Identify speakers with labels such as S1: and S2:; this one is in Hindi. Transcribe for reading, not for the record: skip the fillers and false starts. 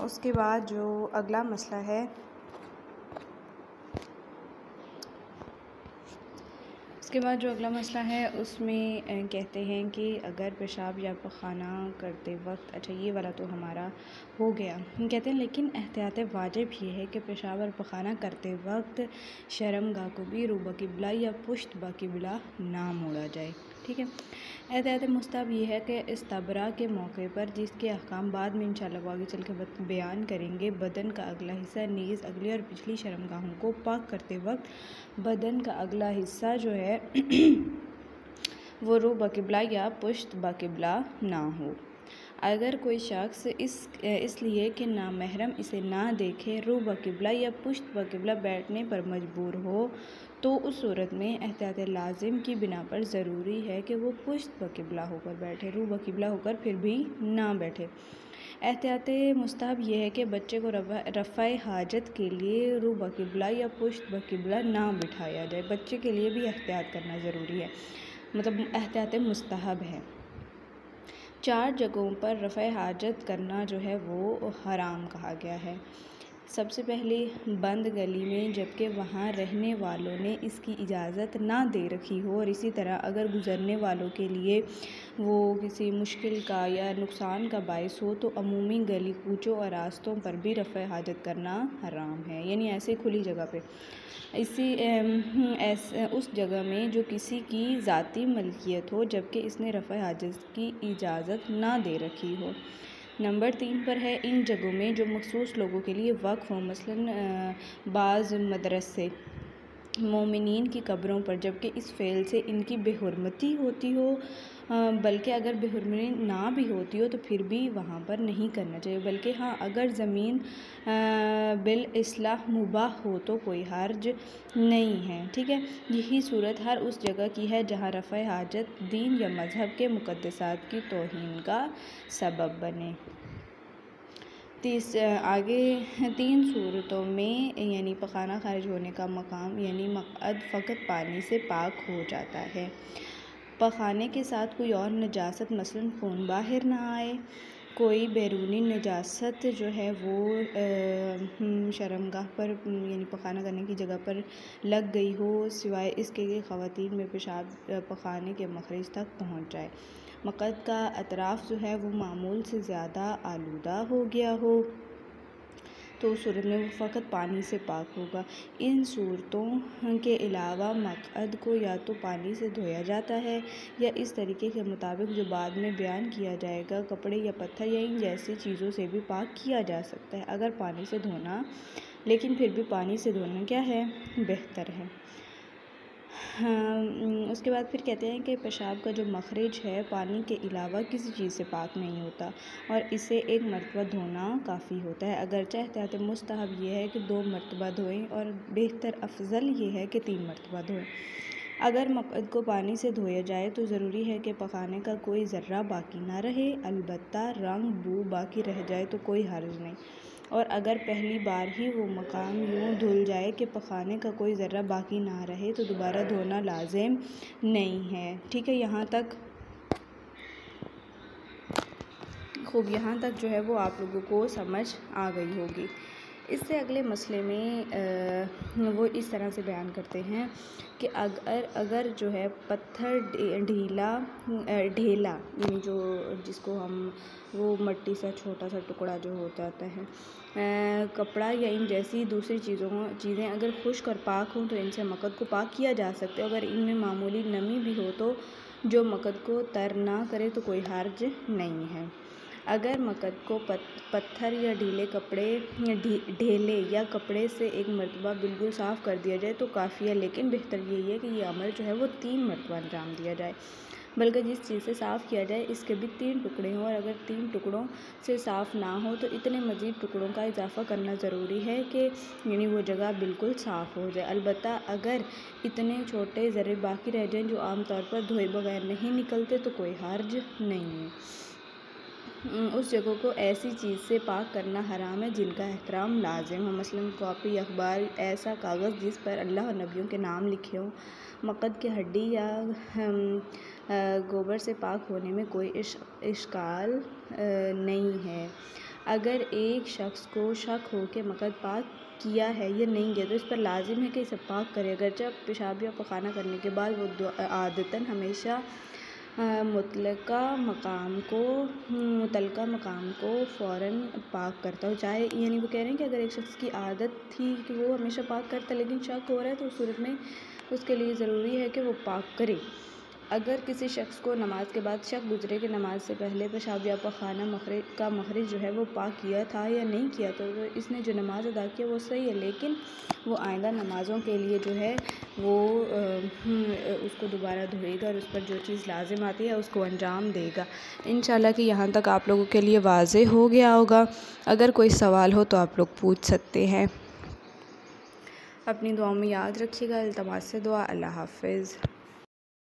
S1: उसके बाद जो अगला मसला है, उसमें कहते हैं कि अगर पेशाब या पखाना करते वक्त, अच्छा ये वाला तो हमारा हो गया। कहते हैं लेकिन एहतियात वाजिब ये है कि पेशाब और पखाना करते वक्त शर्मगाह को भी रूबा क़िबला या पुश्त ब क़िबला ना मोड़ा जाए। ठीक है। एहतियात मुस्तहब ये है कि इस्तबरा के मौके पर, जिसके अहकाम बाद में इंशाअल्लाह आगे चल के बयान करेंगे, बदन का अगला हिस्सा नीज़ अगली और पिछली शर्मगाहों को पाक करते वक्त बदन का अगला हिस्सा जो है वो रूबा क़िबला या पुश्त ब क़िबला ना हो। अगर कोई शख्स इसलिए कि नामहरम इसे ना देखे रूबा क़िबला या पुश्त ब क़िबला बैठने पर मजबूर हो, तो उस सूरत में एहतियात लाजिम की बिना पर ज़रूरी है कि वो पुश्त ब क़िबला होकर बैठे, रूबा क़िबला होकर फिर भी ना बैठे। एहतियात मुस्तहब यह है कि बच्चे को रफ़ाए हाजत के लिए रूबा क़िबला या पुश्त ब क़िबला ना बिठाया जाए। बच्चे के लिए भी एहतियात करना ज़रूरी है, मतलब एहतियात मुस्तहब है। 4 जगहों पर रफ़ाए हाजत करना जो है वो हराम कहा गया है। सबसे पहले बंद गली में, जबकि वहाँ रहने वालों ने इसकी इजाज़त ना दे रखी हो, और इसी तरह अगर गुज़रने वालों के लिए वो किसी मुश्किल का या नुकसान का बाइस हो, तो अमूमी गली कूचों और रास्तों पर भी रफ़ाए हाजत करना हराम है। यानी ऐसे खुली जगह पे, उस जगह में जो किसी की ज़ाती मलकियत हो, जबकि इसने रफ़ाए हाजत की इजाज़त ना दे रखी हो। नंबर 3 पर है इन जगहों में जो मखसूस लोगों के लिए वक्फ़ हो, मसलन बाज़ मदरसे मोमिनीन की कब्रों पर, जबकि इस फ़ेल से इनकी बेहुरमती होती हो, बल्कि अगर बेहुरमती ना भी होती हो तो फिर भी वहाँ पर नहीं करना चाहिए, बल्कि हाँ अगर ज़मीन बिल इस्लाह मुबाह हो तो कोई हर्ज नहीं है। ठीक है। यही सूरत हर उस जगह की है जहाँ रफ़ाए हाजत दीन या मज़हब के मुक़द्दसात की तौहीन का सबब बने। आगे 3 सूरतों में यानी पखाना खारिज होने का मकाम यानी मक़अद फ़कत पानी से पाक हो जाता है। पखाने के साथ कोई और नजासत, मसलन खून बाहर ना आए, कोई बैरूनी नजासत जो है वो शर्मगाह पर यानी पखाना करने की जगह पर लग गई हो, सिवाय इसके कि ख़वातीन में पेशाब पखाने के मखरज तक पहुँच जाए, मक़अद का अतराफ़ जो है वो मामूल से ज़्यादा आलूदा हो गया हो, तो उस सूरत में वो फ़कत पानी से पाक होगा। इन सूरतों के अलावा मक़अद को या तो पानी से धोया जाता है या इस तरीके के मुताबिक जो बाद में बयान किया जाएगा, कपड़े या पत्थर या इन जैसी चीज़ों से भी पाक किया जा सकता है। अगर पानी से धोना, लेकिन फिर भी पानी से धोना क्या है, बेहतर है। उसके बाद फिर कहते हैं कि पेशाब का जो मखरज है पानी के अलावा किसी चीज़ से पाक नहीं होता और इसे एक मरतबा धोना काफ़ी होता है। अगरचे एहतियात मुस्तहब ये है कि 2 मरतबा धोएं और बेहतर अफजल ये है कि 3 मरतबा धोएं। अगर मक़अद को पानी से धोया जाए तो ज़रूरी है कि पखाने का कोई ज़र्रा बाकी ना रहे, अलबत्ता रंग बू बाकी रह जाए तो कोई हर्ज नहीं, और अगर पहली बार ही वो मकाम यूँ धुल जाए कि पखाने का कोई ज़र्रा बाकी ना रहे तो दोबारा धोना लाजिम नहीं है। ठीक है। यहाँ तक खूब, यहाँ तक जो है वो आप लोगों को समझ आ गई होगी। इससे अगले मसले में वो इस तरह से बयान करते हैं कि अगर जो है पत्थर ढेला यानी जो जिसको हम वो मट्टी सा छोटा सा टुकड़ा जो हो जाता है, कपड़ा या इन जैसी दूसरी चीज़ें अगर खुश्क और पाक हों तो इनसे मक़अद को पाक किया जा सकता है। अगर इनमें मामूली नमी भी हो तो जो मक़अद को तर ना करे तो कोई हर्ज नहीं है। अगर मक़अद को पत्थर या ढेले या कपड़े से एक मरतबा बिल्कुल साफ़ कर दिया जाए तो काफ़ी है, लेकिन बेहतर यही है कि ये अमल जो है वो 3 मरतबा अंजाम दिया जाए, बल्कि जिस चीज़ से साफ़ किया जाए इसके भी 3 टुकड़े हों, और अगर 3 टुकड़ों से साफ़ ना हो तो इतने मज़ीद टुकड़ों का इजाफ़ा करना ज़रूरी है कि यानी वो जगह बिल्कुल साफ़ हो जाए। अलबत्ता अगर इतने छोटे ज़र्रे बाकी रह जाएँ जो आम तौर पर धोए बगैर नहीं निकलते तो कोई हर्ज नहीं है। उस जगह को ऐसी चीज़ से पाक करना हराम है जिनका एहतराम लाजिम हो, मसलन कॉपी, अखबार, ऐसा कागज़ जिस पर अल्लाह और नबियों के नाम लिखे हों। मक़अद की हड्डी या गोबर से पाक होने में कोई इश्काल नहीं है। अगर एक शख्स को शक हो कि मकद पाक किया है या नहीं किया तो इस पर लाजिम है कि इसे पाक करे। अगर जब पेशाब या पखाना करने के बाद वो आदतन हमेशा मुतलका मकाम को फ़ौरन पाक करता हो, चाहे यानी वो कह रहे हैं कि अगर एक शख्स की आदत थी कि वो हमेशा पाक करता लेकिन शक हो रहा है तो उस सूरत में उसके लिए ज़रूरी है कि वो पाक करे। अगर किसी शख्स को नमाज के बाद शक गुजरे कि नमाज से पहले पेशाब या पखाना मखरज जो है वो पाक किया था या नहीं किया तो इसने जो नमाज अदा किया वो सही है, लेकिन वो आइंदा नमाज़ों के लिए जो है वो उसको दोबारा धोएगा और उस पर जो चीज़ लाजिम आती है उसको अंजाम देगा। इंशाल्लाह कि यहाँ तक आप लोगों के लिए वाज़े हो गया होगा। अगर कोई सवाल हो तो आप लोग पूछ सकते हैं। अपनी दुआओं में याद रखिएगा। इल्तमास से दुआ। अल्लाह हाफ़िज़।